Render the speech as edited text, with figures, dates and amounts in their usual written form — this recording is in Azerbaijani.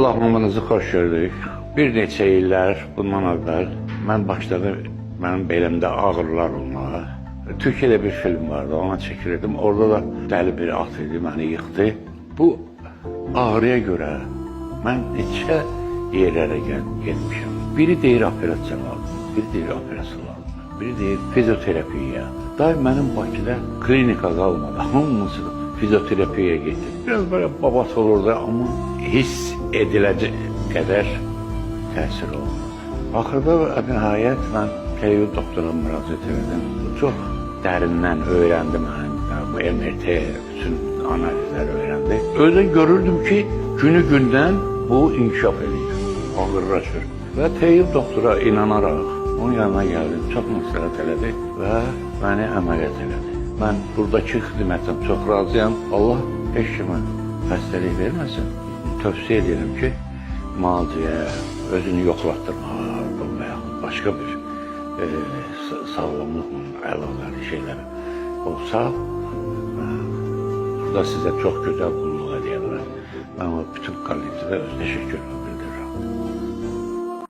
Allah hamınızı xoş gördük. Bir neçə illər bundan əvvəl mən başladım mənim belimdə ağrılar olmağa. Türkiyədə bir film vardı, ona çəkilirdim. Orada da dəli bir at idi, məni yıxdı. Bu ağrıya görə mən neçə yerlərə getmişəm. Biri deyir operasiya lazım, biri deyir operasiya lazım, biri deyir fizioterapiya. Daim mənim Bakıda klinika qalmadı, hamısı fizioterapiyaya getdi. Biraz böyle babat olurdu ama hiss ediləcək qədər təsir olmadı. Axırda nəhayət mən Teyyub doktora müraciət edirdim. Çox dərindən öyrəndi mənim, bu MRT, bütün analizləri öyrəndi. Özü görürdüm ki, günü-gündən bu inkişaf edir, ağırlaşır. Və Teyyub doktora inanaraq onun yanına gəldim, çox məsləhət elədi və məni əməliyyat elədi. Mən buradakı xidmətdən çox razıyam. Allah heç kimə xəstəlik verməsin. Tövsiyə edirəm ki, müalicəyə, özünü yoxlatdırmağa və yaxud başqa bir sağlamlıqla əlaqəli şeylər olsa, burada sizə çox gözəl qulluq edirəm. Mən o bütün kollektivə öz təşəkkürümü bildirirəm.